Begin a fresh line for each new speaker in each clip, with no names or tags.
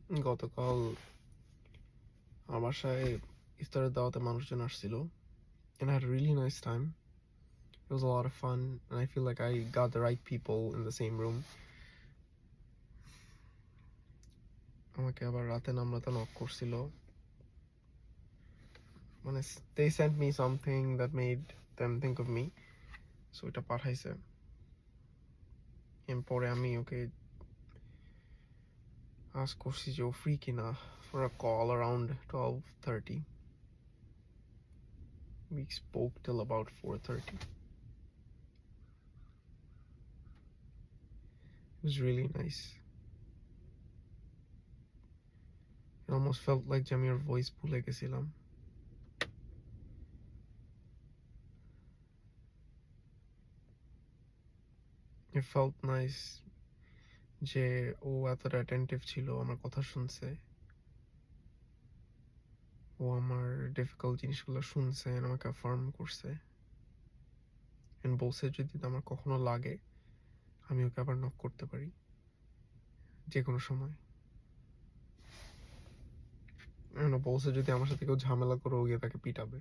গতকাল আমার বাসায় ইফতারের দাওয়াতে মানুষজন আসছিল and I had a really nice time. It was a lot of fun and I feel like I got the right people in the same room. আমাকে আবার রাতে নামরাতে নক করছিল, মানে they sent me something that made them think of me, so এটা পাঠাইছে। এরপরে আমি ওকে ask করছি যে ও ফ্রি কিনা for a call around 12:30. We spoke till about 4:30. It was really nice. It almost felt like যে আমি ওর voice ভুলে গেছিলাম। It felt nice যে ও এতটা অ্যাটেন্টিভ ছিল, আমার কথা শুনছে, ও আমার ডিফিকাল্ট জিনিসগুলো শুনছে, আমাকে অ্যাফার্ম করছে এন্ড বলছে যদি আমার কখনো লাগে আমি ওকে আবার নক করতে পারি যে কোনো সময়। বলছে যদি আমার সাথে কেউ ঝামেলা করে ও গিয়ে তাকে পিটাবে।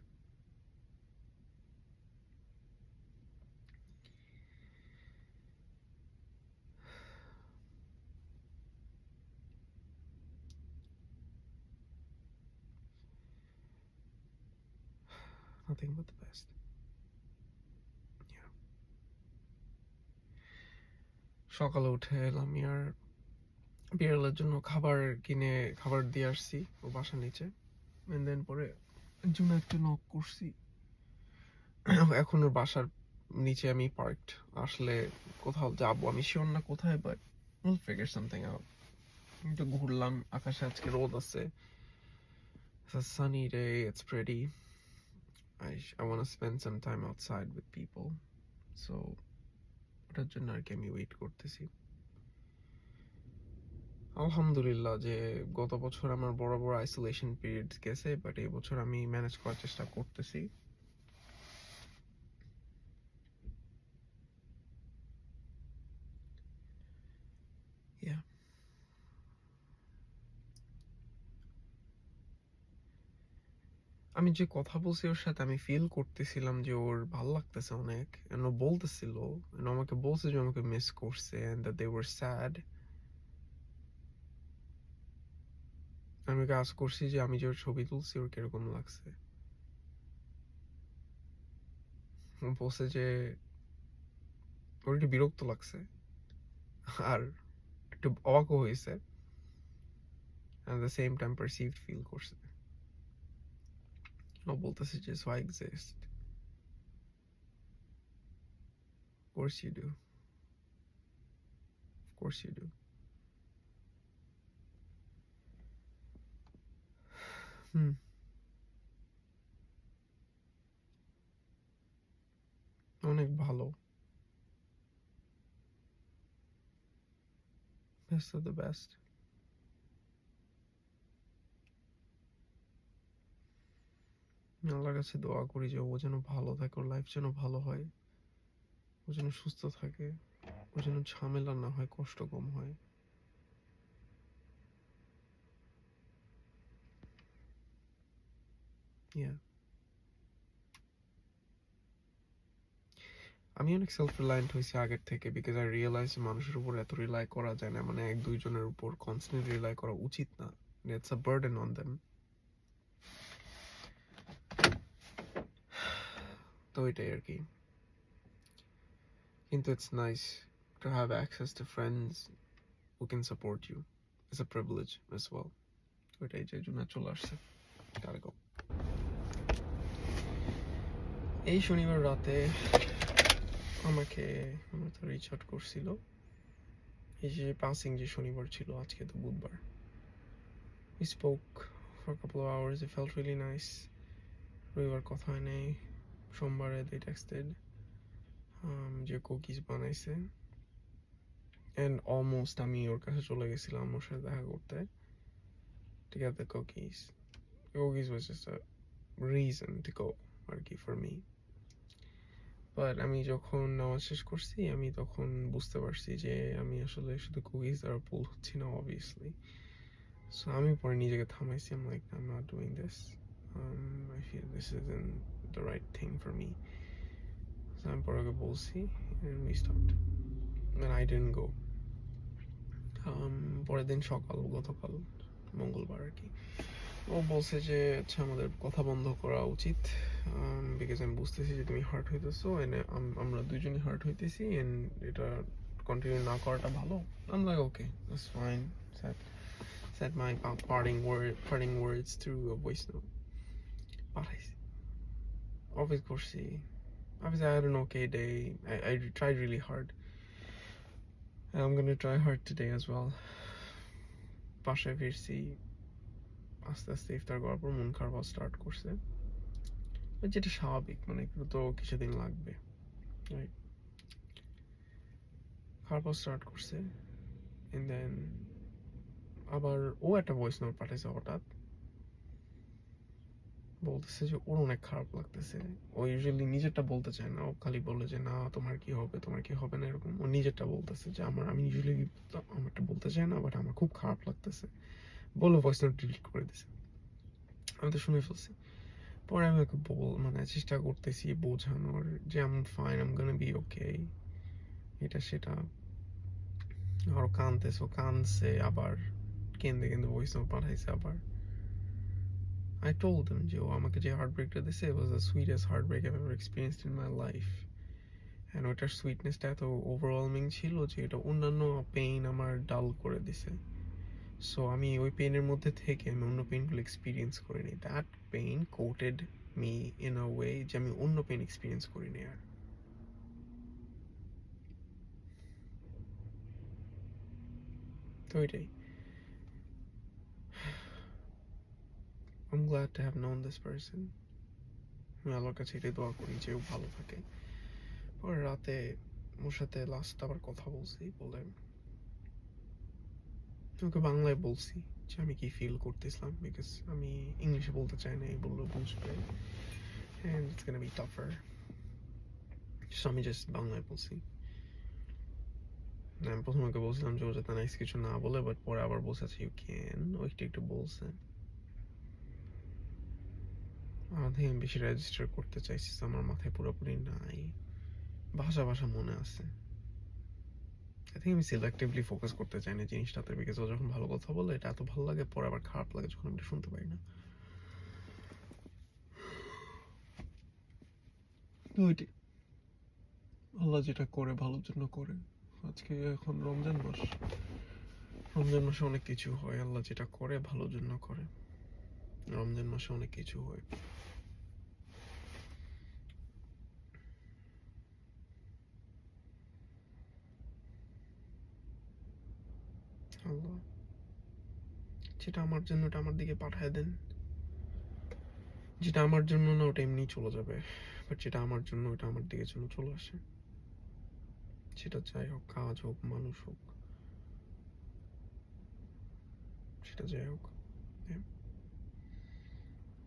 Nothing but the best. Yeah. সকালে উঠে এলাম আর বিড়ালের জন্য খাবার দিয়ে আসছি ও বাসার নিচে, এন্ড দেন পরে জুনাকে নক করছি। এখন ওর বাসার নিচে আমি পার্কড, আসলে কোথাও যাবো আমি শিওর না কোথায়, but will figure something out. একটু ঘুরলাম, আকাশে আজকে রোদ আছে, it's a sunny day, it's pretty. I want to spend some time outside with people, so ওটার জন্য আর কি আমি ওয়েট করতেছি। আলহামদুলিল্লাহ যে গত বছর আমার বড় বড় আইসোলেশন পিরিয়ড গেছে, বাট এই বছর আমি ম্যানেজ করার চেষ্টা করতেছি। Yeah. আমি যে কথা বলছি ওর সাথে আমি ফিল করতেছিলাম যে ওর ভাল লাগতেছে অনেক, ও বলতেছিল, আমাকে বলছে যে আমাকে মিস করছে and that they were sad. আমি ওকে আস্ক করছি যে আমি যে ওর ছবি তুলছি ওর কিরকম লাগছে। ও বলছে যে ওর একটু বিরক্ত লাগছে আর একটু অবাকও হয়েছে, at the same time perceived feel করছে। ও বলতেছে যে so I exist. Of course you do. Of course you do. অনেক ভালো, best of the best. আল্লাহর কাছে দোয়া করি যে ও যেন ভালো থাকে, ওর লাইফ যেন ভালো হয়, ও যেন সুস্থ থাকে, ও যেন ঝামেলা না হয়, কষ্ট কম হয়। Yeah. আমি অনেক সেলফ রিলায়েন্ট হয়েছি আগের থেকে, বিকজ আই রিয়েলাইজ মানুষের উপর এত রিলাই করা যায় না, মানে এক দুইজনের উপর কনস্ট্যান্ট রিলাই করা উচিত না, it's a burden on them. তো এটাই আর কি, কিন্তু it's nice to have access to friends who can support you, it's a privilege as well. ওইটাই যে জন্য চলে আসছে। এই শনিবার রাতে আমাকে রিচ আউট করছিল, এই যে পাসিং যে শনিবার ছিল, আজকে তো বুধবার। We spoke for a couple of hours. It felt really nice. রবিবার কথা হয় নাই, সোমবারে they texted যে কুকিজ বানাইছে, and almost আমি ওর কাছে চলে গেছিলাম ওর সাথে দেখা করতে to get the cookies. The cookies was just a reason to go আর কি for me. বাট আমি যখন নামাজ শেষ করছি আমি তখন বুঝতে পারছি যে আমি আসলে শুধু কুকিজ দ্বারা পুল হচ্ছি না, অবভিয়াসলি So আমি পরে নিজেকে থামাইছি, I'm like I'm not doing this. I feel this isn't the right thing for me. So আমি পরে ওকে বলছি and we stopped. And I didn't go. পরের দিন সকাল, গতকাল মঙ্গলবার আর কি, ও বলছে যে আচ্ছা আমাদের কথা বন্ধ করা উচিত, বিকজ আমি বুঝতেছি যে তুমি হার্ট হইতেছো এন্ড আমরা দুজনই হার্ট হইতেছি এন্ড এটা কন্টিনিউ না করাটা ভালো। I'm like okay, that's fine. Said my parting words through a voice note. পাঠাইছি, অফিস করছি, obviously I had an okay day. I tried really hard and I'm gonna try hard today as well. বাসায় ফিরছি, আস্তে আস্তে ইফতার করার পর মন খারাপ স্টার্ট করছে, যেটা স্বাভাবিক, মানে একটু তো কিছুদিন লাগবে, রাইট? খারাপ স্টার্ট করছে এন্ড দেন আবার ও একটা ভয়েস নোট পাঠাইছে হঠাৎ, বলতেছে যে ওর অনেক খারাপ লাগতেছে। ও ইউজুয়ালি নিজেরটা বলতে চায় না, ও খালি বলে যে না তোমার কি হবে, তোমার কি হবে না, এরকম। ও নিজেরটা বলতেছে যে আমি ইউজুয়ালি আমারটা বলতে চাই না, বাট আমার খুব খারাপ লাগতেছে বলে ভয়েস নোট ডিলিট করে দিছে। আমি তো শুনে ফেলছি। পরে আমি ওকে মানে চেষ্টা করতেছি বোঝানোর যে I'm fine, um gonna be ওকে, এটা সেটা। আরো কানছে, আবার কেন্দে ভয়েস নোট পাঠাইছে আবার। I told him যে ও আমাকে যে হার্টব্রেকটা দিছে, it was the sweetest heartbreak I've ever experienced in my life. And ওটার সুইটনেসটা এত ওভারওয়েলমিং ছিল যে এটা অন্যান্য পেইন আমার ডাল করে দিছে। সো আমি ওই পেইনের মধ্যে থেকে আমি অন্য পেইনগুলো এক্সপিরিয়েন্স করিনি। That pain coated me in a way যে আমি অন্য পেইন এক্সপিরিয়েন্স করিনি আর। তো এটাই। I'm glad to have known this person. আমি আল্লাহর কাছে এটাই দোয়া করি যে ও ভালো থাকে। পরে রাতে ওর সাথে লাস্ট আবার কথা বলছি, বলে ওকে বাংলায় বলছি যে আমি কি ফিল করতেছিলাম, বিকজ আমি ইংলিশে বলতে চাই না, এই বললে বুঝবে and it's gonna be tougher. So আমি জাস্ট বাংলায় বলছি। আমি প্রথমে ওকে বলছিলাম যে ও যাতে নাইস কিছু না বলে, বাট পরে আবার বলছে আচ্ছা ইউ ক্যান, ও একটু বলছে। আমার থেকে আমি বেশি রেজিস্টার করতে চাইছি, আমার মাথায় পুরোপুরি নাই, ভাষা মনে আছে। আই থিঙ্ক আমি সিলেক্টিভলি ফোকাস করতে চাই না জিনিসটাতে, বিকজ ও যখন ভালো কথা বলে এটা এত ভালো লাগে, পরে আবার খারাপ লাগে যখন আমি শুনতে পারি না। তো ওইটাই, আল্লাহ যেটা করে ভালোর জন্য করে। আজকে এখন রমজান মাসে অনেক কিছু হয়, আল্লাহ যেটা করে ভালোর জন্য করে। রমজান মাসে অনেক কিছু হয়। আল্লাহ যেটা আমার জন্য ওটা আমার দিকে পাঠায় দেন, যেটা আমার জন্য না ওটা এমনি চলে যাবে, বাট যেটা আমার জন্য ওটা আমার দিকে জন্য চলে আসে। সেটা যাই হোক, কাজ হোক, মানুষ হোক, সেটা যাই হোক,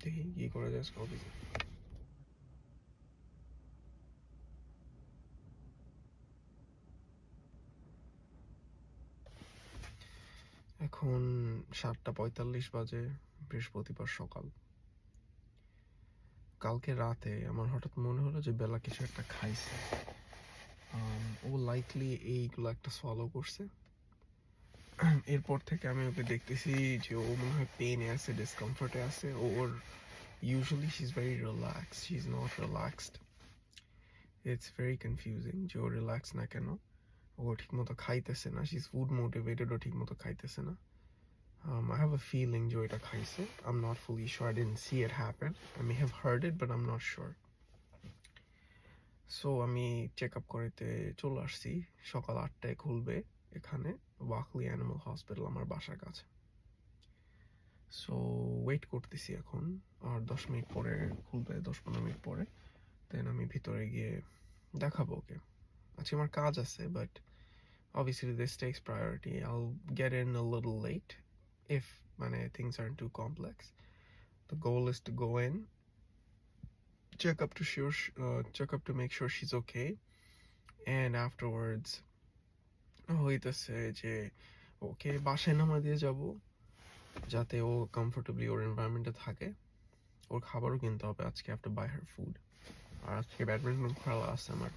দেখি কি করা যায় আজকে। এখন 7:45 বাজে, বৃহস্পতিবার সকাল। কালকে রাতে আমার হঠাৎ মনে হলো যে বেলা কিছু একটা খাইছে। ও লাইকলি এইগুলো একটা সলভ করছে। এরপর থেকে আমি ওকে দেখতেছি যে ও মনে হয় পেইনে আছে, ডিসকমফর্টে আছে। ওর usually she is very relax, she is not relaxed. It's very confusing যে ও রিল্যাক্স না কেন। ও ঠিকমতো খাইতেছে না, শি ইজ ফুড মোটিভেটেড, ও ঠিকমতো খাইতেছে না। I have a feeling যে এটা খাইছে। I'm not fully sure, I didn't see it happen. I may have heard it, but I'm not sure. So আমি চেক আপ করাইতে চলে আসছি। সকাল 8টায় খুলবে এখানে, ওয়াকলি অ্যানিমাল হসপিটাল আমার বাসার কাছে। সো ওয়েট করতেছি এখন, আর 10 মিনিট পরে খুলবে, 10-15 মিনিট পরে। দেন আমি ভিতরে গিয়ে দেখাবো ওকে। আজকে আমার কাজ আছে, but obviously this takes priority. I'll get in a little late if things aren't too complex. The goal is to go in, check up to make sure she's okay, and afterwards হইতেছে যে ওকে বাসায় নামা দিয়ে যাব, যাতে ও comfortably ওর এনভায়রনমেন্টে থাকে। ওর খাবারও কিনতে হবে আজকে, have to buy her food. আর আজকে ব্যাডমিন্টন খেলা আছে আমার।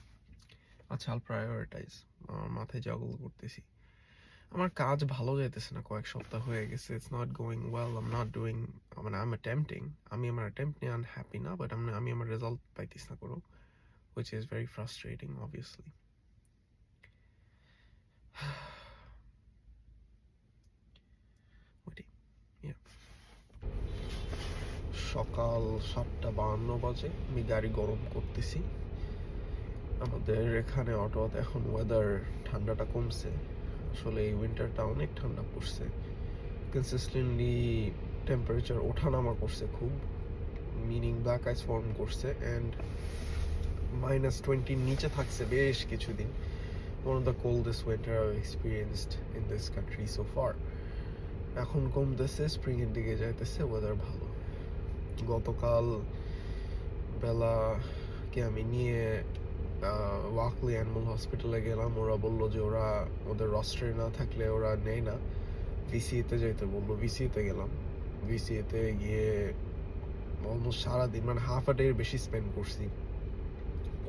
আচ্ছা, আল প্রায়োরিটাইজ। আমার মাথায় জগল করতেছি। আমার কাজ ভালো যাইতেছে না, কয়েক সপ্তাহ হয়ে গেছে। It's not going well, I am not doing, মানে আই এম অ্যাটেম্পটিং। আমি আমার অ্যাটেম্প্ট নিয়ে আনহ্যাপি না, বাট আমি আমার রেজাল্ট পাইতেছি না কোনো, which is very frustrating obviously. ওইটাই, yeah. সকাল 7:52 বাজে, আমি গাড়ি গরম করতেছি। আমাদের এখানে অটোতে এখন ওয়েদার ঠান্ডাটা কমছে। আসলে এই উইন্টারটা অনেক ঠান্ডা পড়ছে, কনসিস্টেন্টলি টেম্পারেচার ওঠানামা করছে খুব, মিনিং ব্ল্যাক আইস ফর্ম করছে অ্যান্ড -20 নিচে থাকছে বেশ কিছুদিন। one of the coldest winter I've experienced in this country so far. এখন কমতেছে, স্প্রিং এর দিকে যাইতেছে, ওয়েদার ভালো। গতকাল বেলাকে আমি নিয়ে ওয়াকলি অ্যানিমাল হসপিটালে গেলাম। ওরা বললো যে ওদের রস্টারে না থাকলে ওরা নেয় না, ভিসিএতে যাইতে বললো। ভিসিএতে গেলাম। ভিসিএতে গিয়ে অলমোস্ট সারাদিন, মানে হাফ আ ডের বেশি স্পেন্ড করছি।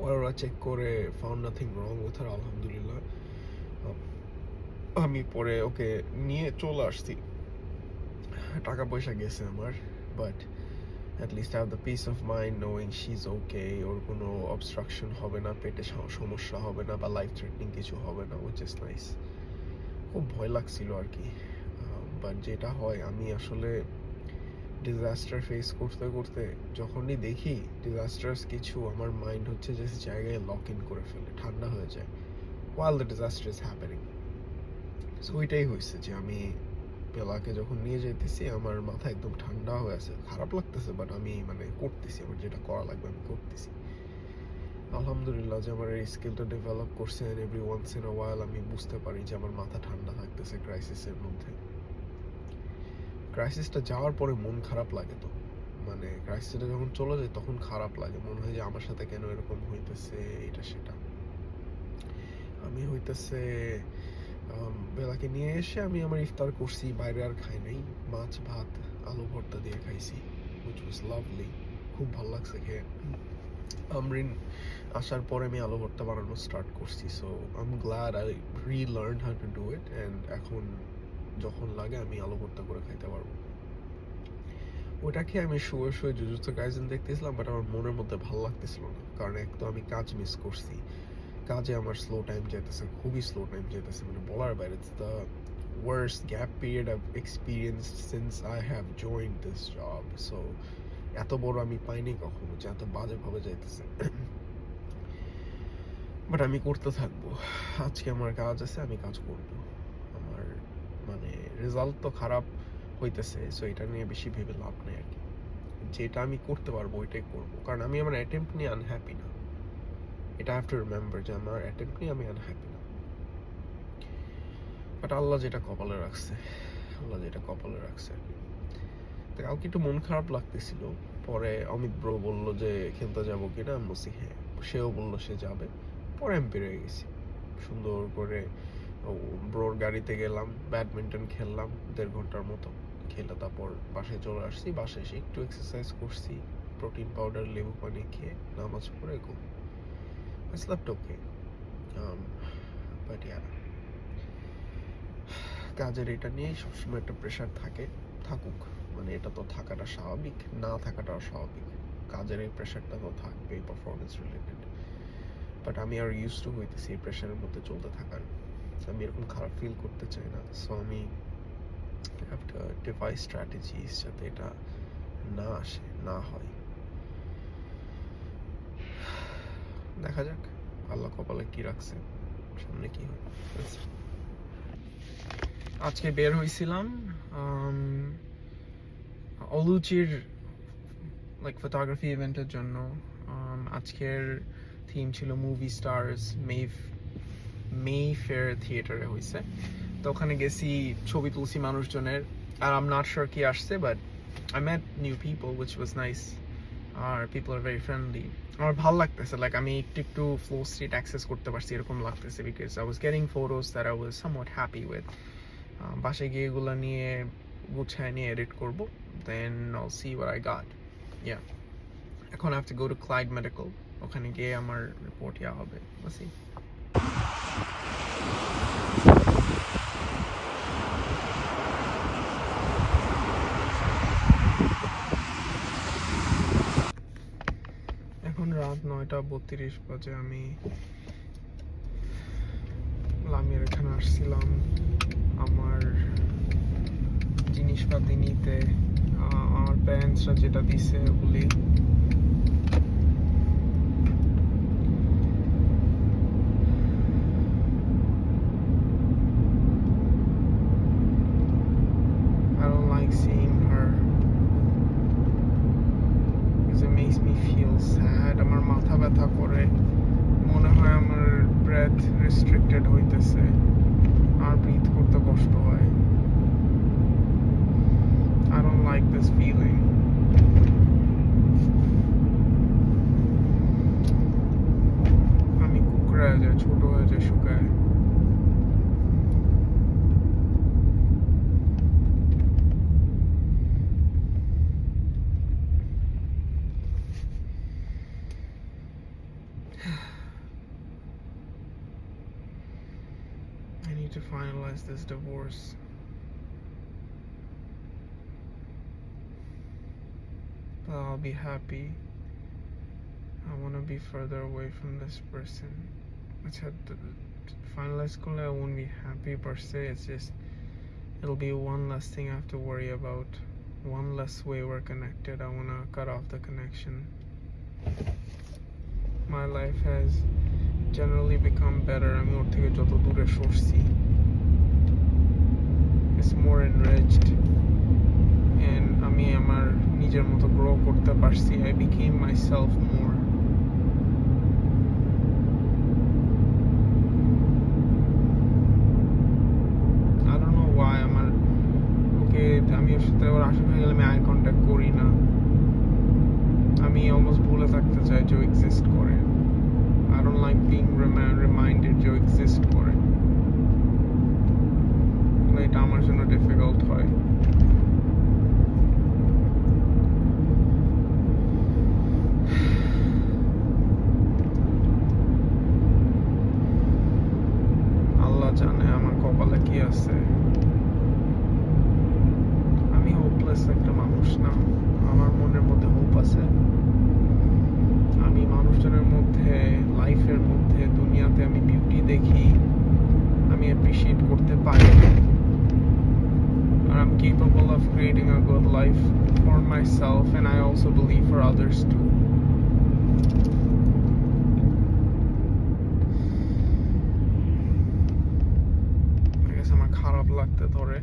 ওরা চেক করে found nothing wrong with her, আলহামদুলিল্লাহ। আমি পরে ওকে নিয়ে চলে আসছি। টাকা পয়সা গেছে আমার, but at least I have the peace of mind knowing she's okay, ওর কোনো অবস্ট্রাকশন হবে না, পেটে সমস্যা হবে না, বা লাইফ থ্রেটনিং কিছু হবে না, which is nice. খুব ভয় লাগছিল আর কি, বাট যেটা হয়, আমি আসলে ডিজাস্টার ফেস করতে করতে যখনই দেখি ডিজাস্টার্স কিছু, আমার মাইন্ড হচ্ছে যে জায়গায় লক ইন করে ফেলে, ঠান্ডা হয়ে যায় while the disaster is happening. So ওইটাই হয়েছে যে আমি বেলাকে যখন নিয়ে যাইতেছি, আমার মাথা একদম ঠান্ডা হয়ে আছে। খারাপ লাগতেছে, বাট আমি মানে করতেছি, আমার যেটা করা লাগবে আমি করতেছি। আলহামদুলিল্লাহ যে আমার এই স্কিলটা ডেভেলপ করছে, and every once in a while আমি বুঝতে পারি যে আমার মাথা ঠান্ডা থাকতেছে ক্রাইসিসের মধ্যে। ক্রাইসিসটা যাওয়ার পরে মন খারাপ লাগে, তো মানে ক্রাইসিসটা যখন চলে যায় তখন খারাপ লাগে, মনে হয় যে আমার সাথে কেন এরকম হইতেছে, এটা সেটা। আমি হইতেছে বেলাকে নিয়ে এসে আমি আমার ইফতার করছি, বাইরে আর খাই নাই। মাছ ভাত আলু ভর্তা দিয়ে খাইছি, which was lovely, খুব ভালো লাগছে খেয়ে। আমরিন আসার পরে আমি আলু ভর্তা বানানো স্টার্ট করছি, so I am glad I relearn how to do it, and এখন যখন লাগে আমি আলু ভর্তা করে খাইতে পারবো। ওটাকে আমি শুয়ে শুয়ে জুজুৎসু কাইসেন দেখতেছিলাম, বাট আমার মনের মধ্যে ভালো লাগতেছিল না, কারণ এক তো আমি কাজ মিস করছি, কাজে আমার স্লো টাইম যেতেছে, খুবই স্লো টাইম যেতেছে, মানে বলার বাইরে। It's the worst gap period I've experienced since I have joined this job. So এত বড় আমি পাইনি কখনো যে এত বাজেভাবে যাইতেছে। বাট আমি করতে থাকবো। আজকে আমার কাজ আছে, আমি কাজ করব। আমার মানে রেজাল্ট তো খারাপ হইতেছে, সো এটা নিয়ে বেশি ভেবে লাভ নেই আর কি। যেটা আমি করতে পারবো ওইটাই করবো, কারণ আমি আমার অ্যাটেম্প্ট নিয়ে আনহ্যাপি না। এটা হ্যাভ টু রিমেম্বার যে আমার অ্যাটেম্প্ট নিয়ে আমি আনহ্যাপি না। বাট আল্লাহ যেটা কপালে রাখছে, আল্লাহ যেটা কপালে রাখছে আর কি। তো কাউকে একটু মন খারাপ লাগতেছিল, পরে অমিত ব্রো বললো যে খেলতে যাবো কিনা, আমি বলছি হ্যাঁ। সেও বললো সে যাবে, পরে আমি বেরিয়ে গেছি সুন্দর করে। ব্রোর গাড়িতে গেলাম, ব্যাডমিন্টন খেললাম 1.5 ঘন্টার মতো, খেলে তারপর বাসায় চলে আসছি। বাসায় এসে একটু এক্সারসাইজ করছি, প্রোটিন পাউডার লেবু পানি খেয়ে নামাজ পড়ে ঘুম। I slept okay. But yeah, কাজের এটা নিয়েই সবসময় একটা প্রেশার থাকে, থাকুক, মানে এটা তো থাকাটা স্বাভাবিক, না থাকাটাও স্বাভাবিক। কাজের এই প্রেশারটা তো থাকবেই, পারফরমেন্স রিলেটেড। বাট আমি আর ইউজ টু হইতেছি এই প্রেশারের মধ্যে চলতে থাকার। আমি এরকম খারাপ ফিল করতে চাই না, সো আমি হ্যাভ টু ডিভাইস স্ট্র্যাটেজিস যাতে এটা না আসে, না হয়। দেখা যাক আল্লাহ কপালে কি রাখছে, সামনে কি হয়। আজকে বের হইছিলাম অলুচির লাইক ফটোগ্রাফি ইভেন্টের জন্য। আজকের থিম ছিল মুভি স্টার্স, মেফেয়ার থিয়েটারে হয়েছে, তো ওখানে গেছি, ছবি তুলছি মানুষজনের। আর আই এম নট শিওর কি আসছে, but I met new people, which was nice. আর পিপল আর ভেরি ফ্রেন্ডলি। আমার ভালো লাগতেছে, লাইক আমি একটু একটু ফ্লো স্ট্রিট অ্যাক্সেস করতে পারছি এরকম লাগতেছে, because I was getting photos that I was somewhat happy with. বাসায় গিয়ে এগুলো নিয়ে গুছায় নিয়ে এডিট করব, দেন I'll see what I got. Yeah. এখন I have to go to Clyde Medical. ওখানে গিয়ে আমার রিপোর্ট হবে. Let's see. এখন রাত 9:32 বাজে। আমি লামিয়ার এখানে আসছিলাম আমার জিনিসপাতি নিতে। আমার প্যারেন্টসরা যেটা দিছে ওগুলি I don't like seeing her because it makes me feel sad. আমার মাথা ব্যথা করে, মনে হয় আমার ব্রেথ রেস্ট্রিক্টেড হইতেছে, আর ব্রিথ করতে কষ্ট হয়। I don't like this feeling. আমি কুকড়ে যায়, ছোট হয়ে যায়, শুকায়। I need to finalize this divorce. But I'll be happy. I want to be further away from this person. আচ্ছা, finalize করলে I won't be happy per se. It's just it'll be one less thing I have to worry about. One less way we're connected. I want to cut off the connection. My life has generally become better. আমি ওর থেকে যত দূরে সরছি, it's more enriched, and আমি আমার নিজের মতো grow করতে পারছি. I became myself more. I don't know why আমার আমি ওর সাথে ওর আশেপাশে গেলে আমি আই কন্ট্যাক্ট করি না। আমি অলমোস্ট ভুলে থাকতে চাই যে ও এক্সিস্ট করে। I don't like being reminded যে ও এক্সিস্ট করে। এটা আমার জন্য ডিফিকাল্ট হয়। আল্লাহ জানে আমার কপালে কি আছে। আমি হোপলেস একটা মানুষ না, আমার মনের মধ্যে হোপ আছে। আমি মানুষজনের মধ্যে, লাইফের মধ্যে, দুনিয়াতে আমি বিউটি দেখি, আমি অ্যাপ্রিশিয়েট করতে পারি। I'm capable of creating a good life for myself, and I also believe for others too. I guess আমার খারাপ লাগতে ধরে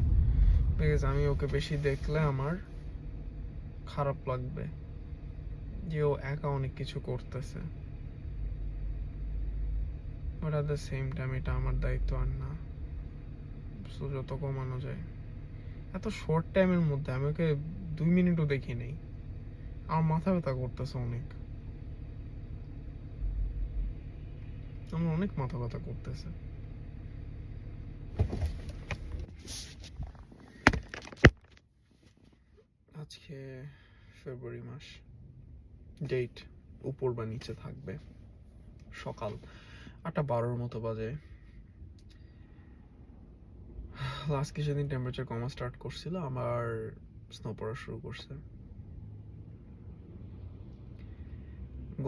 because আমি ওকে বেশি দেখলে আমার খারাপ লাগবে যে ও একা অনেক কিছু করতেছে, but at the same time এটা আমার দায়িত্ব আর না। সো যত কমানো যায়। এত শর্ট টাইমের মধ্যে আমি ওকে 2 মিনিটও দেখি নেই, আমার মাথা ব্যথা করতেছে অনেক। আমার অনেক মাথা ব্যথা করতেছে। আজকে ফেব্রুয়ারি মাস, ডেট উপর বা নিচে থাকবে। সকাল 8:12 মতো বাজে। লাস্ট কিছুদিন টেম্পারেচার কমা স্টার্ট করছিল, আবার স্নো পড়া শুরু করছে।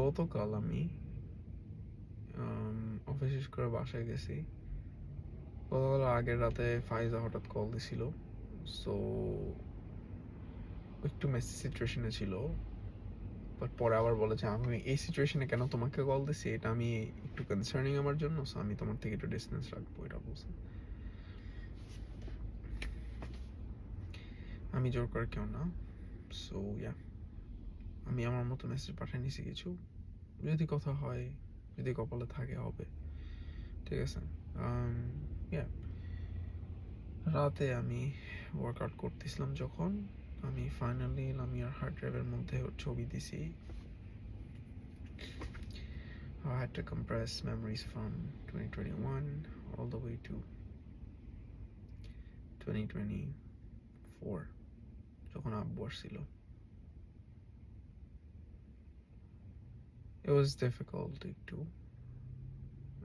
গতকাল আমি অফিস শেষ করে বাসায় গেছি। গতকাল আগের রাতে ফাইজা হঠাৎ কল দিছিল, সো একটু মেসি সিচুয়েশনে ছিল, বাট পরে আবার বলে যে আমি এই সিচুয়েশনে কেন তোমাকে কল দিছি, এটা আমি একটু কনসার্নিং আমার জন্য, সো আমি তোমার থেকে একটু ডিস্টেন্স রাখবো, এটা বলছে। আমি জোর করে কেউ না, সো ইয়া আমি আমার মতো মেসেজ পাঠিয়ে নিছি কিছু, যদি কথা হয়, যদি কপালে থাকে হবে, ঠিক আছে। ইয়া রাতে আমি ওয়ার্কআউট করতেছিলাম যখন, আমি ফাইনালি লামিয়ার হার্ড ড্রাইভের মধ্যে ওর ছবি দিছি। I had to compress memories from 2021 all the way to 2024 4 যখন আব্বু আসছিল। It was difficult একটু,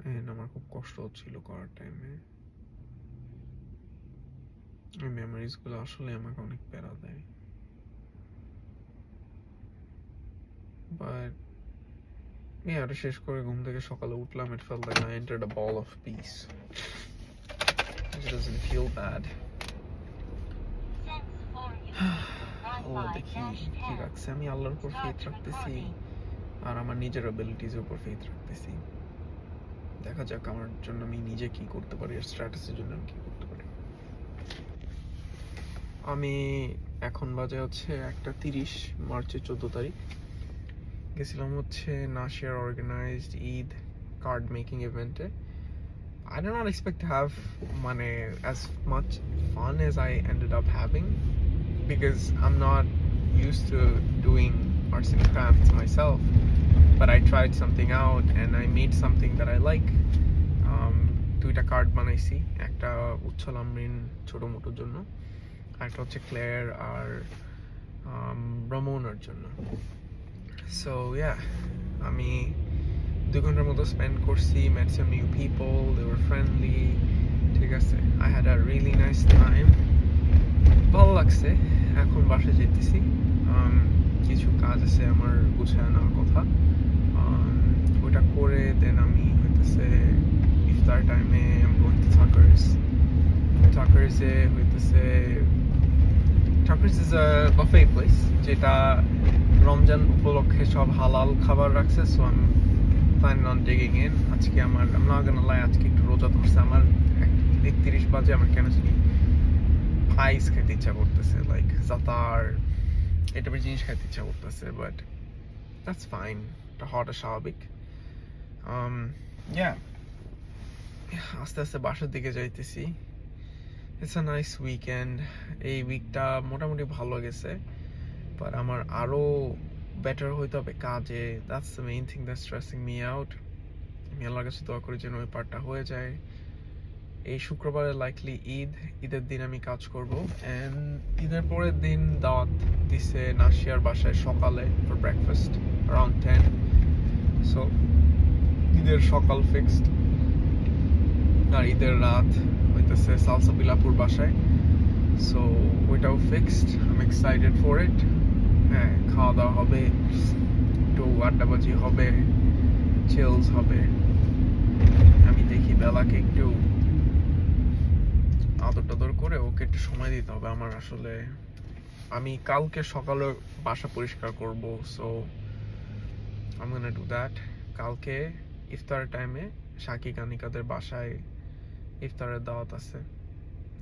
and আমার খুব কষ্ট হচ্ছিল করার টাইমে। এই মেমোরিজ গুলো আসলে আমাকে অনেক প্যারা দেয়, বাট এটা শেষ করে ঘুম থেকে সকালে উঠলাম, it felt like I entered a ball of peace. It doesn't feel bad. ও দেখি কি রাখছে, আমি আল্লাহর উপর ফেথ রাখতেছি আর আমার নিজের অ্যাবিলিটিজের উপর ফেথ রাখতেছি। দেখা যাক আমার জন্য আমি নিজে কি করতে পারি, আর স্ট্র্যাটেজির জন্য আমি কি করতে পারি। আমি এখন বাজে হচ্ছে 1:30, মার্চের 14 তারিখ। গেছিলাম হচ্ছে নাশিয়ার অর্গানাইজড ঈদ কার্ড মেকিং ইভেন্টে। I did not expect to have as much fun as I ended up having, because I'm not used to doing arts and crafts myself, but I tried something out and I made something that I like. দুইটা card বানাইছি, একটা উচ্ছল আমরিন ছোট মোটোর জন্য, একটা হচ্ছে Claire আর ব্রাহ্মণের জন্য। সো আমি 2 ঘন্টার মতো স্পেন্ড করছি, met some new people, they were friendly, ঠিক আছে। I had a really nice time, ভালো লাগছে। এখন বাসায় যেতেছি, কিছু কাজ আছে আমার গুছিয়ে আনার কথা, ওটা করে দেন আমি হইতেছে ইফতার টাইমে I'm going to Tuckers এ হইতেছে Tuckers is a buffet place যেটা রমজান উপলক্ষে সব হালাল খাবার রাখছে, so I'm planning on digging in. আজকে I'm not gonna lie, আজকে একটু রোজা ধরছে, আমার 1:30 বাজে, আমার কেন জানি আইস খেতে ইচ্ছা করতেছে, লাইক জাতার এই টাইপের জিনিস খেতে ইচ্ছা করতেছে, বাট দ্যাটস ফাইন, এটা হওয়াটা স্বাভাবিক। আস্তে আস্তে বাসার দিকে যাইতেছি। ইটস আ নাইস উইকেন্ড, এই উইকটা মোটামুটি ভালো গেছে, বাট আমার আরো বেটার হইতে হবে কাজে। That's the main thing that's tracing me out. আমি আল্লাহর কাছে দোয়া করি যেন ওই পার্টটা হয়ে যায়। এই শুক্রবারে লাইকলি ঈদের দিন আমি কাজ করব, এন্ড ঈদের পরের দিন দাওয়াত দিছে নাশিয়ার বাসায় সকালে ফর ব্রেকফাস্ট অ্যারাউন্ড 10, সো ঈদের সকাল ফিক্সড, আর ঈদের রাত হইতেছে সালসাবিলাপুর বাসায়, সো ওইটাও fixed. I am excited for it. হ্যাঁ, খাওয়া দাওয়া হবে, একটু আড্ডাবাজি হবে, চিলস হবে। আমি দেখি বেলাকে একটু আদর টাদর করে ওকে একটু সময় দিতে হবে। আমার আসলে আমি কালকে সকালে বাসা পরিষ্কার করব, so I'm gonna do that. কালকে ইফতার টাইমে শাকিক আনিকাদের বাসায় ইফতারের দাওয়াত আছে,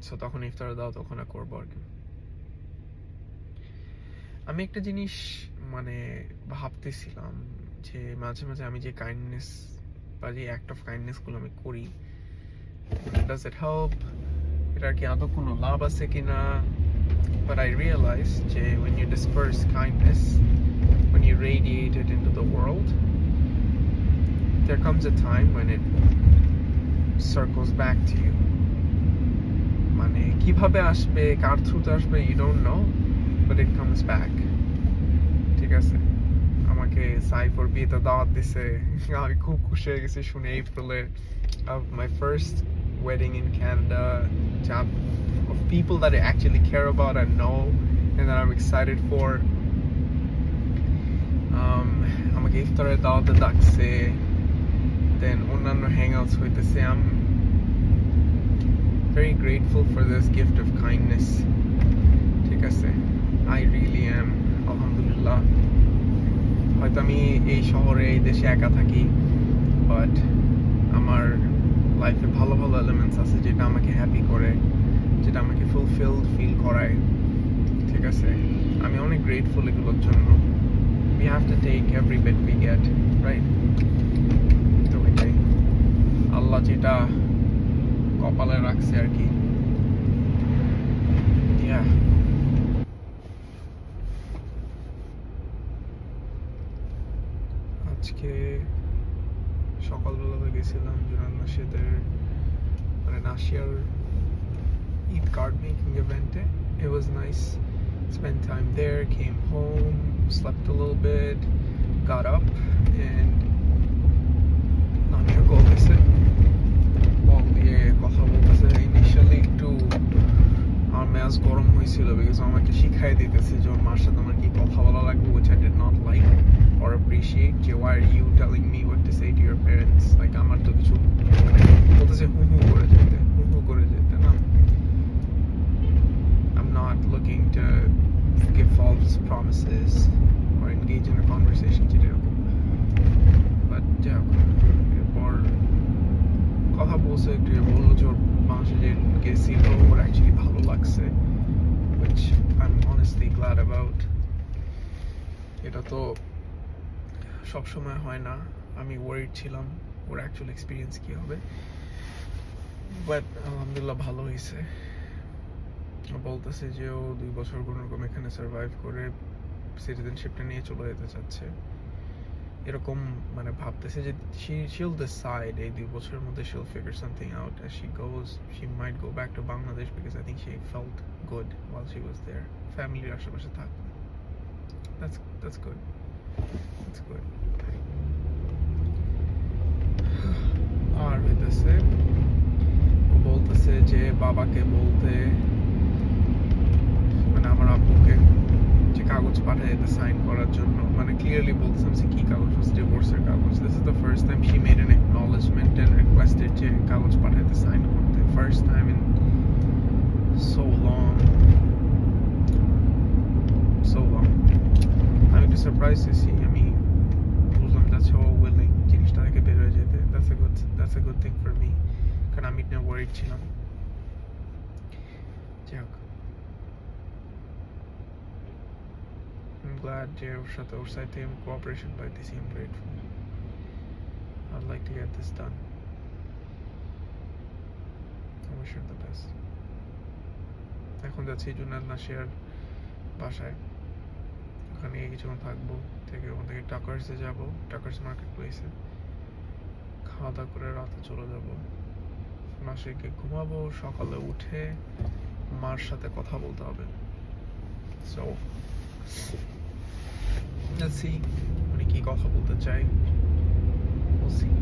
সো তখন ইফতারের দাওয়াত ওখানে করবো আর কি। আমি একটা জিনিস ভাবতেছিলাম যে মাঝে মাঝে আমি যে কাইন্ডনেস বা যে অ্যাক্ট অফ কাইন্ডনেস গুলো আমি করি, does it help? এটার কি আদৌ কোনো লাভ আছে কিনা? But I realized যে when you disperse kindness, when you radiate it into the world, there comes a time when it circles back to you. কিভাবে আসবে, কার থ্রুতে আসবে, you don't know, but it comes back. ঠিক আছে, আমাকে সাইফর বিয়েতে দাওয়াত দিছে, আমি খুব খুশি হয়ে গেছি শুনে এপ্রিলে, my first wedding in Canada, of people that I actually care about and know and that I'm excited for. আমাকে ইফতারের দাওয়াতে ডাকছে, then অন্যান্য hangouts হইতেছে। I'm very grateful for this gift of kindness. ঠিক আছে, I really am, alhamdulillah. হয়তো আমি এই শহরে এই দেশে একা থাকি, বাট আমার লাইফে ভালো ভালো এলিমেন্টস আছে যেটা আমাকে হ্যাপি করে, যেটা আমাকে ফুলফিলড ফিল করায়। ঠিক আছে, আমি অনেক গ্রেটফুল এগুলোর জন্য। We have to take every bit we get, right? তো এটাই আল্লাহ যেটা কপালে রাখছে আর কি। আজকে সকালবেলা গেছিলাম জুনান নাশিয়ার ঈদ কার্ড মেকিং ইভেন্টে। it was nice. Spent time there, came home, slept a little bit, got up, and আমিও বলতেছে বল দিয়ে কথা বলতেছে। ইনিশিয়ালি একটু আমার মেজাজ গরম হয়েছিল বিকজ আমাকে শিখাই দিতেছে যে ওর মার সাথে আমার কি কথা বলা লাগবে, which I did not like or appreciate. যে why are you telling me what to say to your parents? Like আমার তো কিছু মানে বলতেছে হু করে যেতে না। I'm not looking to give false promises or engage in a conversation যেরকম, but যাই হোক এরপর কথা বলছে একটু, বললো যে ওর বাংলাদেশে যে গেছিল ওর অ্যাকচুয়ালি ভালো লাগছে, which I'm honestly glad about. এটা তো সবসময় হয় না, আমি ওয়ারিড ছিলাম ওর অ্যাকচুয়াল এক্সপিরিয়েন্স কি হবে, বাট আলহামদুলিল্লাহ ভালো হয়েছে। বলতেছে যে ও 2 বছর কোনো রকম এখানে সার্ভাইভ করে সিটিজেনশিপটা নিয়ে চলে যেতে চাচ্ছে, এরকম মানে ভাবতেছে যে she'll decide এই 2 বছরের মধ্যে she'll figure something out as she goes. She might go back to Bangladesh because I think she felt good while she was there. Family আশেপাশে থাকবে, that's good. আর হইতেছে বলতেছে যে বাবাকে বলতে মানে আমার আব্বুকে যে কাগজ পাঠিয়ে দিতে সাইন করার জন্য, মানে ক্লিয়ারলি বলতেছে যে কি কাগজ, ডিভোর্সের কাগজ। This is the first time she made an acknowledgement and requested যে কাগজ পাঠিয়ে দিতে সাইন করতে, first time in so long. আমি একটু সারপ্রাইজ হয়েছি, আমি বুঝলাম দ্যাটস হাউ উইলিং জিনিসটা থেকে বের হয়ে যেতে। That's a good thing for me, কারণ আমি এটা ওয়ারিড ছিলাম। যাই হোক, I'm glad যে ওর সাথে ওর সাথে আমি কোঅপারেশন পাইতেছি। I'm grateful. I'd like to get this done. I wish her the best. এখন যাচ্ছি জুনাদ নাশিয়ার বাসায়, ওখানে কিছুক্ষণ থাকবো, থেকে ওখান থেকে টাকার্সে যাবো, টাকার্স মার্কেট প্লেসে খাওয়া দাওয়া করে রাতে চলে যাবো বাসায় গিয়ে ঘুমাবো, সকালে উঠে মার সাথে কথা বলতে হবে। সো let's see উনি কি কথা বলতে চাই, we'll see.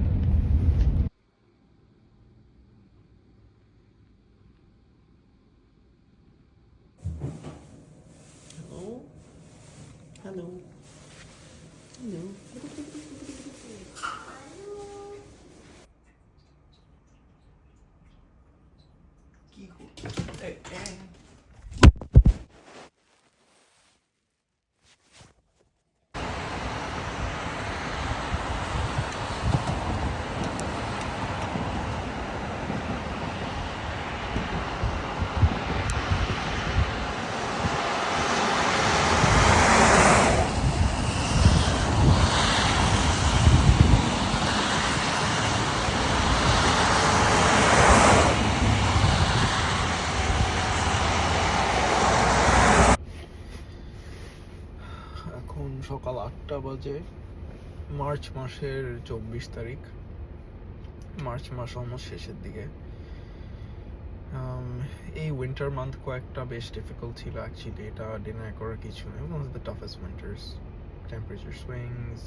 Hello. কি করতে? এখন সকাল 8টা বাজে, মার্চ মাসের 24 তারিখ। মার্চ মাস অলমোস্ট শেষের দিকে। এই উইন্টার মান্থ কয়েকটা বেশ ডিফিকাল্ট ছিল অ্যাকচুয়ালি, এটা ডিনাই করার কিছু নেই। One of the toughest winters, temperature swings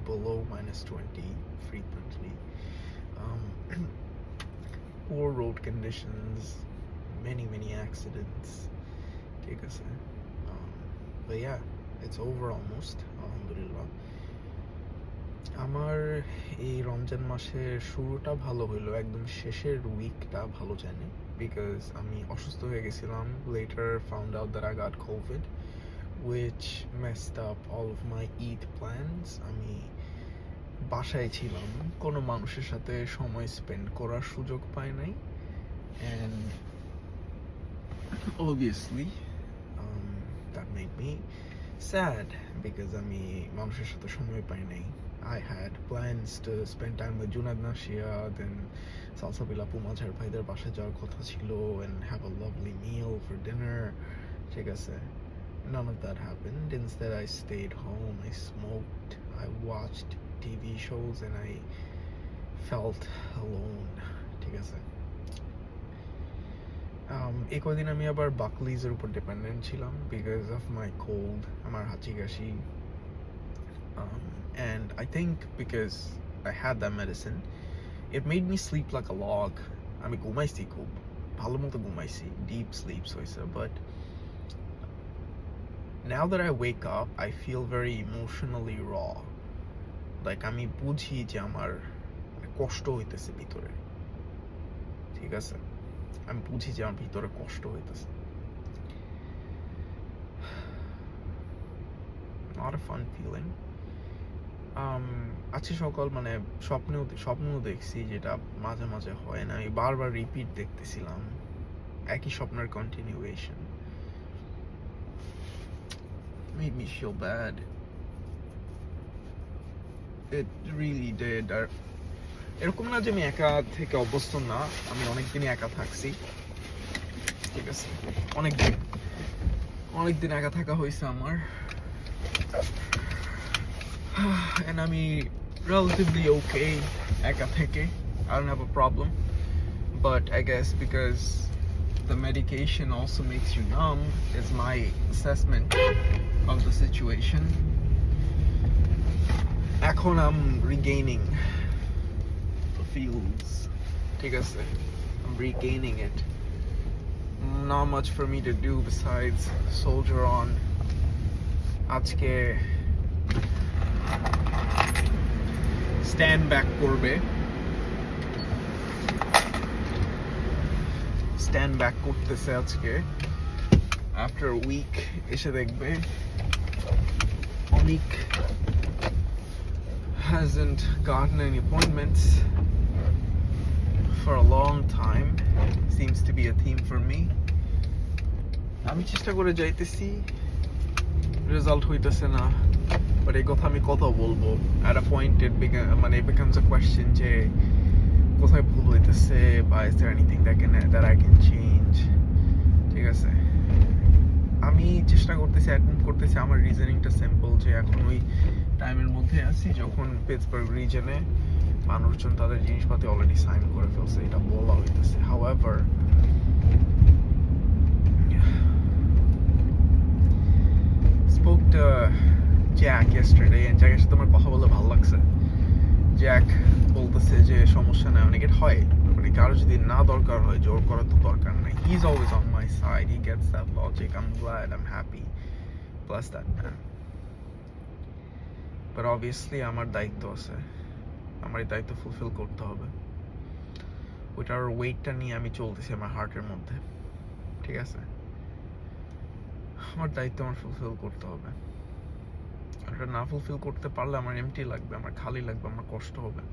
below -20 frequently, poor road conditions, many accidents. ঠিক আছে, but yeah, it's over almost, alhamdulillah. আমার এই রমজান মাসের শুরুটা ভালো হইলো, একদম শেষের উইকটা ভালো যায়নি বিকজ আমি অসুস্থ হয়ে গেছিলাম। later found out that I got COVID, which messed up all of my Eid plans. আমি বাসায় ছিলাম, কোনো মানুষের সাথে সময় স্পেন্ড করার সুযোগ পাই নাই, and obviously that made me sad because আমি মানুষের সাথে সময় পাই নাই। I had plans to spend time with Junad Nashia, then Salsabila Pumazhar ভাইদের বাসায় যাওয়ার কথা ছিল and have a lovely meal for dinner. ঠিক আছে, none of that happened. Instead I stayed home, I smoked, I watched TV shows, and I felt alone. ঠিক আছে, এই কদিন আমি আবার বাকলিজের উপর ডিপেন্ডেন্ট ছিলাম বিকজ অফ মাই কোল্ড, আমার হাঁচি কাশি, and I think because I had that medicine it made me sleep like a log. আমি ঘুমাইছি, খুব ভালো মতো ঘুমাইছি, deep sleeps হয়েছে, but now that I wake up I feel very emotionally raw. Like আমি বুঝি যে আমার কষ্ট হইতেছে ভিতরে, ঠিক আছে, আমি বুঝি যে আমার ভিতরে কষ্ট হইতেছে। Not a fun feeling. আজকে সকাল মানে স্বপ্নেও দেখছি, যেটা মাঝে মাঝে হয় না, আমি বারবার রিপিট দেখতেছিলাম একই স্বপ্নের continuation. Made me feel bad. It really did. আর এরকম না যে আমি একা থেকে অভ্যস্ত না, আমি অনেকদিনই একা থাকছি, ঠিক আছে, অনেকদিন একা থাকা হয়েছে আমার, and আমি relatively okay একা থেকে, I don't have a problem, but I guess because the medication also makes you numb is my assessment of the situation. এখন I'm regaining the feels, ঠিক আছে, I'm regaining it. Not much for me to do besides soldier on. আজকে stand back করবে, stand back করতেছে আজকে after a week, এসে দেখবে অনিক hasn't gotten any appointments for a long time. Seems to be a theme for me. আমি চেষ্টা করে যাইতেছি, রেজাল্ট হইতেছে না, বাট এই কথা আমি কত বলবো, at a point it becomes a question যে কোথায় ভুল হইতেছে, বা is there anything that I can change, ঠিক আছে। আমি চেষ্টা করতেছি, অ্যাটেম্প্ট করতেছি, আমার রিজনিংটা সিম্পল, যে এখন ওই টাইমের মধ্যে আছি যখন পিটসবার্গ রিজনে মানুষজন তাদের জিনিসপাতি অলরেডি সাইন করে ফেলছে, এটা বলা হইতেছে। However, spoke to Jack yesterday, and Jack এর সাথে আমার কথা বলে ভালো লাগছে। জ্যাক বলতেছে যে সমস্যা নাই, অনেকের হয়, মানে কারো যদি না দরকার হয় জোর করার তো দরকার নাই। He's always on my side, he gets that logic, I'm glad, I'm happy, bless that man. But obviously আমার দায়িত্ব আছে, আমার এই দায়িত্ব ফুলফিল করতে হবে। ওইটার ওয়েটটা নিয়ে আমি চলতেছি আমার হার্টের মধ্যে, ঠিক আছে, আমার দায়িত্ব আমার ফুলফিল করতে হবে। আর এটা না ফুলফিল করতে পারলে আমার এমটি লাগবে, আমার খালি লাগবে, আমার কষ্ট হবে।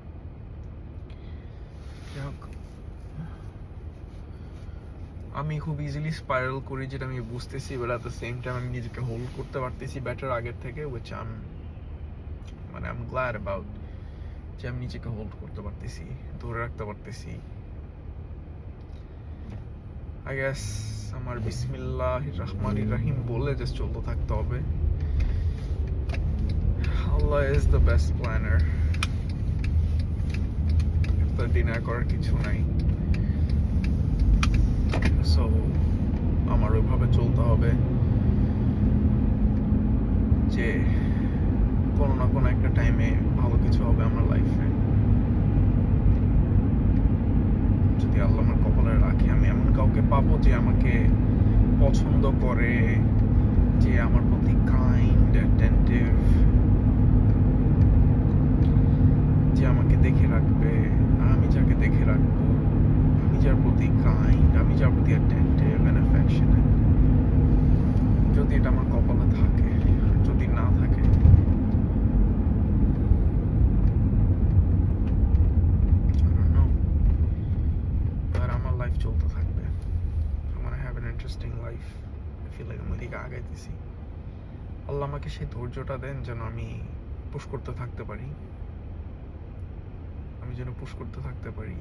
আমি খুব ইজিলি স্পাইরাল করি, যেটা আমি বুঝতেছি, but at the same time আমি নিজেকে হোল্ড করতে পারতেছি বেটার আগের থেকে, which I'm glad about, যে আমি নিজেকে হোল্ড করতে পারতেছি, ধরে রাখতে পারতেছি। I guess আমার বিসমিল্লাহির রহমানির রহিম বলে জাস্ট চলতে থাকতে হবে। Allah is the best planner. তো ডিনার করার কিছু নাই, সো আমার ওইভাবে চলতে হবে যে কোনো না কোনো একটা টাইমে ভালো কিছু হবে আমার লাইফে, যদি আল্লাহ আমার কপালে রাখে। আমি এমন কাউকে পাবো যে আমাকে পছন্দ করে, যে আমার প্রতি কাইন্ড, অ্যাটেন্টিভ, যে আমাকে দেখে রাখবে, আমি যাকে দেখে রাখবো, আমি যার প্রতি কাইন্ড, আমি যার প্রতি অ্যাটেন্টিভ অ্যান্ড অ্যাফেকশনেট, যদি এটা আমার কপালে থাকে, যদি না থাকে আর আমার লাইফ চলতে থাকবে, আমার have an interesting life. I feel like আমি ওইদিকে আগাইতেছি। আল্লাহ আমাকে সেই ধৈর্যটা দেন যেন আমি পুশ করতে থাকতে পারি, আমি যেন পুশ করতে থাকতে পারি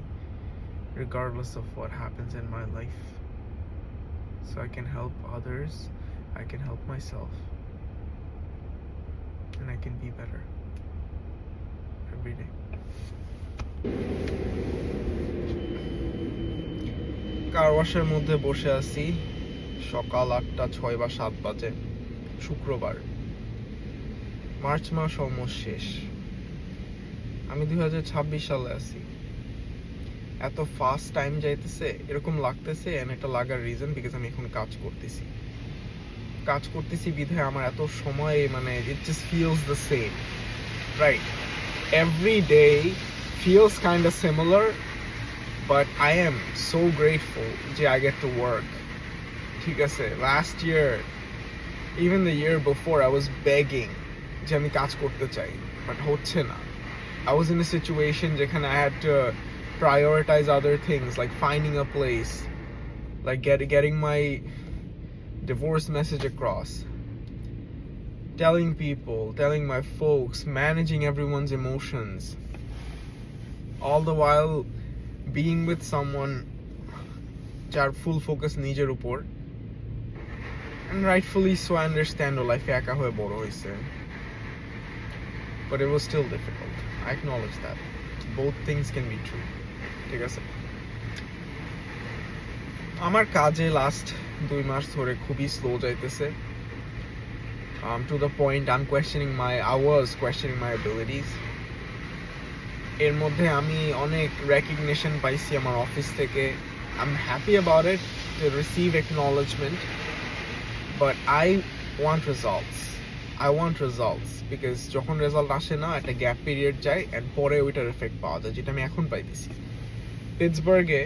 regardless of what happens in my life, so I can help others, I can help myself, and I can be better every day. কার ওয়াশের মধ্যে বসে আছি সকাল 8টা 6 বা 7 বাজে, শুক্রবার, মার্চ মাস অলমোস্ট শেষ। আমি 2026 সালে আছি। এত ফাস্ট টাইম যাইতেছে এরকম লাগতেছে, এন্ড এটা লাগার রিজন বিকজ আমি এখন কাজ করতেছি বিধায় আমার এত সময় মানে it just feels the same, right? Every day feels kind of similar, but I am so grateful যে I get to work. ঠিক আছে, last year, even the year before, I was begging যে আমি কাজ করতে চাই, but হচ্ছে না। I was in a situation যেখানে I had to prioritize other things like finding a place, like getting my divorce message across, telling people, telling my folks, managing everyone's emotions, all the while being with someone যার full focus নিজের উপর। And rightfully so, I understand ও লাইফে একা হয়ে বড় হয়েছে, but it was still difficult. I acknowledge that. Both things can be true. ঠিক আছে, আমার কাজে লাস্ট 2 মাস ধরে খুবই স্লো যাইতেছে, to the point I was questioning my abilities. এর মধ্যে আমি অনেক রেকগনিশন পাইছি আমার অফিস থেকে। I'm happy about it, to receive acknowledgement, but I want results because যখন রেজাল্ট আসে না একটা গ্যাপ পিরিয়ড যায় এন্ড পরে ওইটার এফেক্ট পাওয়া যায়, যেটা আমি এখন পাইতেছি। পিটসবার্গে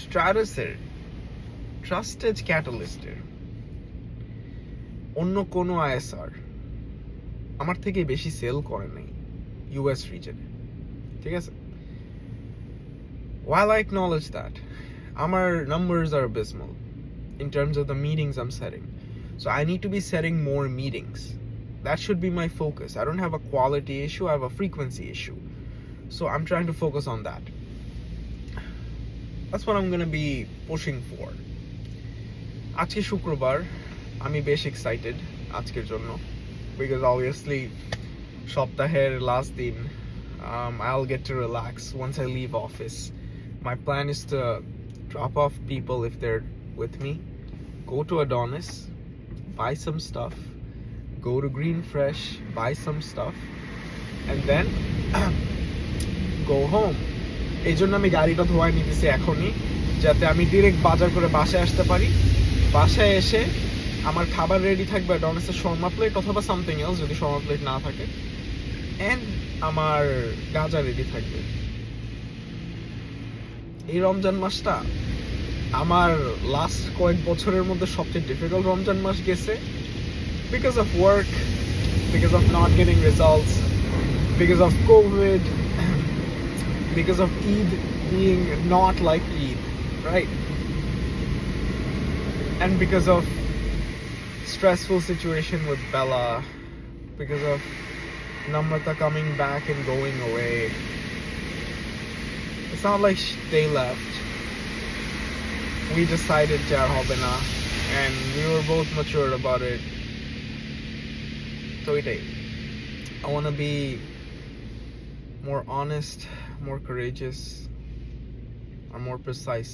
স্ট্রাটাসের ট্রাস্টেড ক্যাটালিস্টের অন্য কোনো আইএসআর আমার থেকে বেশি সেল করে নাই ইউএস রিজনে, ঠিক আছে? While I acknowledge that, our numbers are abysmal in terms of the meetings I'm setting. So I need to be setting more meetings. That should be my focus. I don't have a quality issue, I have a frequency issue. So I'm trying to focus on that. That's what I'm going to be pushing for. আজকে শুক্রবার, আমি বেশ excited আজকের জন্য, because obviously সপ্তাহের last দিন, I'll get to relax once I leave office. My plan is to drop off people if they're with me, go to Adonis, buy some stuff, go to Green Fresh, buy some stuff, and then go home. এই জন্য আমি গাড়িটা ধোয়াই নিতেছি এখনই, যাতে আমি direct বাজার করে বাসায় আসতে পারি। বাসায় এসে আমার খাবার রেডি থাকবে, অ্যাডোনিসের শর্মা প্লেট অথবা সামথিং এলস যদি শর্মা প্লেট না থাকে, এন্ড আমার গাজা রেডি থাকবে। এই রমজান মাসটা আমার লাস্ট কয়েক বছরের মধ্যে সবচেয়ে ডিফিকাল্ট রমজান মাস গেছে, because of work, because of not getting results, because of COVID, because of Eid being not like Eid, right? And because of stressful situation with Bella, because of Namrata coming back and going away. It's not like they left. We decided jar hobe na, and we were both mature about it. So I want to be more honest, more courageous, or more precise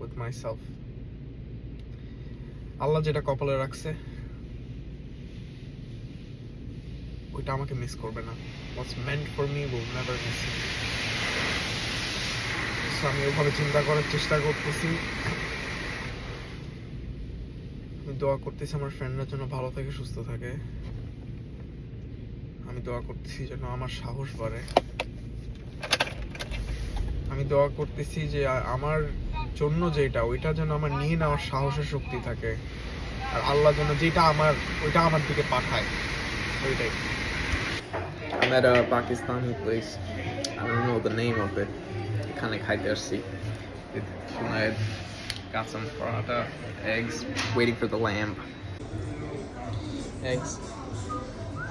with myself. Allah যেটা কপালে রাখছে ওইটা আমাকে miss করবে না। What's meant for me will never miss me. So আমি ওভাবে চিন্তা করার চেষ্টা করতেছি। আমি দোয়া করতেছি আমার ফ্রেন্ডরা যেন ভালো থাকে, সুস্থ থাকে। আমি দোয়া করতেছি যেন আমার সাহস বাড়ে। আমি দোয়া করতেছি যে আমার জন্য যেটা ওইটা যেন আমার নিয়ে নেওয়ার সাহসের শক্তি থাকে, আর আল্লাহ যেন যেটা আমার ওইটা আমার দিকে পাঠায় ওইটাই। I'm at a Pakistani place. I don't know the name of it. Kind of খাইতে আসছি with Junaid. Got some paratha, eggs, waiting for the lamb. Eggs.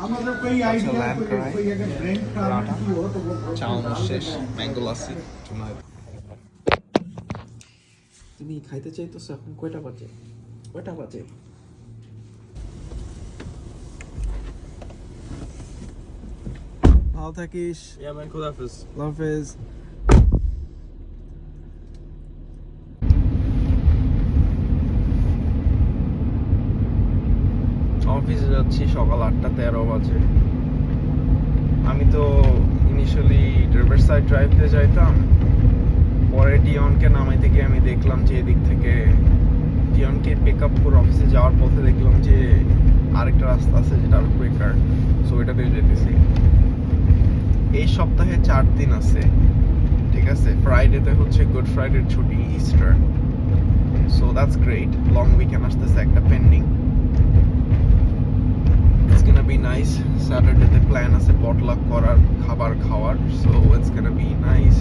Also lamb karai, paratha, chawal শেষ, mango lassi, Junaid. তুমি খাইতে চাইতেছো এখন? কয়টা বাজে? ভালো থাকিস।
Yeah man, Khudafis.
লাভ হাফেজ। অফিসে যাচ্ছি সকাল 8:13 বাজে। আমি তো ইনিশিয়ালি রিভারসাইড ড্রাইভ দিয়ে যাইতাম, পরে টিয়নকে নামাইতে গিয়ে আমি দেখলাম যে এদিক থেকে টিয়নকে পিক আপ করে অফিসে যাওয়ার পথে দেখলাম যে আরেকটা রাস্তা আছে যেটা আরো কুইকার, সো এটা দিয়ে যেতেছি। এই সপ্তাহে 4 দিন আছে, ঠিক আছে। ফ্রাইডেতে হচ্ছে গুড ফ্রাইডের ছুটি, Easter, so that's great. Long weekend আসতেছে একটা pending, it's gonna be nice. স্যাটারডেতে প্ল্যান আছে পটলাক করার, খাবার খাওয়ার, so it's gonna be nice,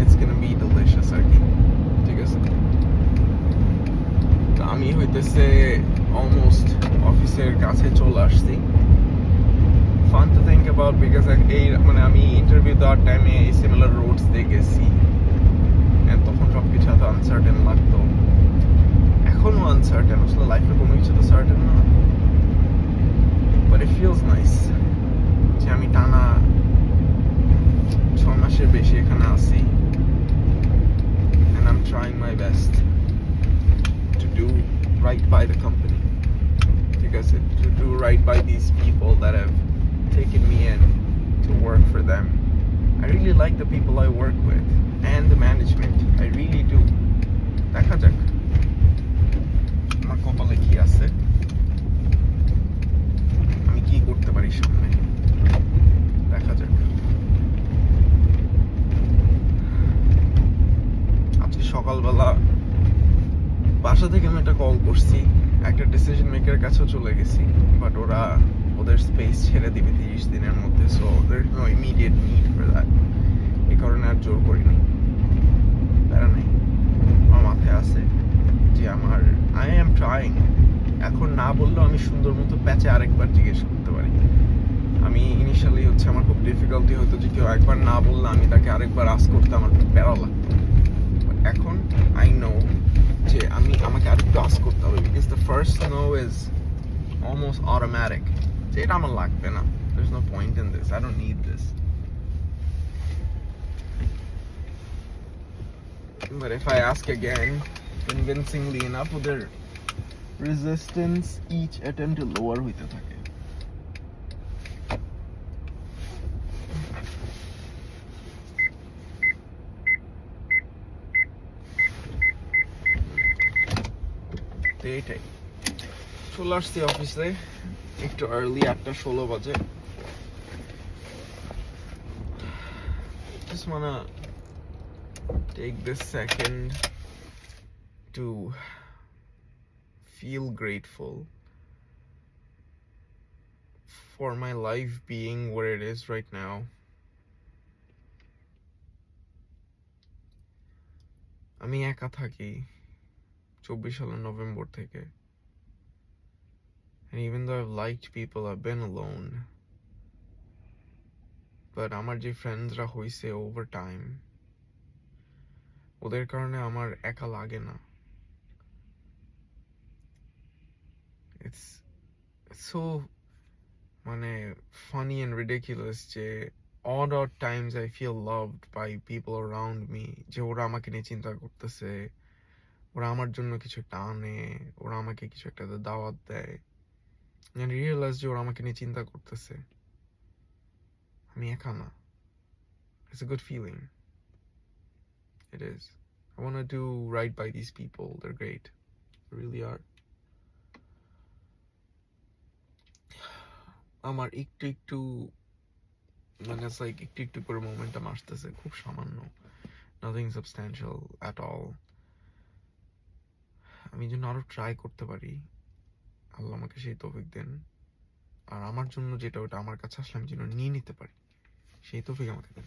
it's gonna be delicious আর কি, ঠিক আছে। তো আমি হইতেছে অলমোস্ট অফিসের কাছে চলে আসছি। Fun to think about, because এই মানে আমি ইন্টারভিউ দেওয়ার টাইমে এই সিমিলার রোডস দিয়ে গেছি, তখন সব কিছু এত আনসার্টেন লাগতো। এখনো আনসার্টেন, আসলে লাইফে কোনো কিছু তো সার্টেন না, বাট ইট ফিলস নাইস যে আমি টানা 6 মাসের বেশি এখানে আছি, and I'm trying my best to do right by the company, ঠিক আছে, to do right by these people that have taken me in to work for them. I really like the people I work with and the management, I really do. দেখা যাক আমার কপালে কি আছে, আমি কি করতে পারি সামনে, দেখা যাক। আজকে সকালবেলা বাসা থেকে আমি একটা কল করছি, একটা ডিসিশন মেকারের কাছেও চলে গেছি, বাট ওদের স্পেস ছেড়ে দিবে 30 দিনের মধ্যে, so there is no immediate need for that, এই কারণে আর জোর করিনি। তারা নাই, আমার মাথায় আছে যে আই এম ট্রাইং। এখন না বললেও আমি সুন্দর মতো প্যাচে আরেকবার জিজ্ঞেস করতে পারি। আমি ইনিশিয়ালি হচ্ছে আমার খুব ডিফিকাল্টি হতো যে কেউ একবার না বললে আমি তাকে আরেকবার আস্ক করতে আমার খুব প্যারা লাগতো। এখন আই নো যে আমাকে আরেকটু আস্ক করতে হবে, because the first no is almost automatic, যে এটা আমার লাগবে না, there is no point in this, I don't need this. But if I ask again convincingly enough, ওদের resistance each attempt to lower হইতে থাকে। এইটাই, চলে আসছি অফিসে একটু আর্লি, 8:16 বাজে। Just wanna take this second to feel grateful for my life being where it is right now. আমি একা থাকি 24 সালের নভেম্বর থেকে, and even though I've liked people, I've been alone, but আমার যে ফ্রেন্ডসরা হইছে ওভার টাইম, ওদের কারণে আমার একা লাগে না। It's so মানে funny and ridiculous যে odd times I feel loved by people around me, যে ওরা আমাকে নিয়ে চিন্তা করতেছে, ওরা আমার জন্য কিছু একটা আনে, ওরা আমাকে কিছু একটা দাওয়াত দেয়, and realize যে ওরা আমাকে নিয়ে চিন্তা করতেছে, আমি একা না। It's a good feeling, it is. I want to do right by these people, they're great, they really are. আমার একটু মানে একটু করে মোমেন্টাম আসতেছে, খুব সামান্য, nothing substantial at all. আমি যেন আরো ট্রাই করতে পারি, আল্লাহ আমাকে সেই তৌফিক দেন, আর আমার জন্য যেটা ওটা আমার কাছে আসলে আমি যেন নিয়ে নিতে পারি, সেই তৌফিক আমাকে দেন।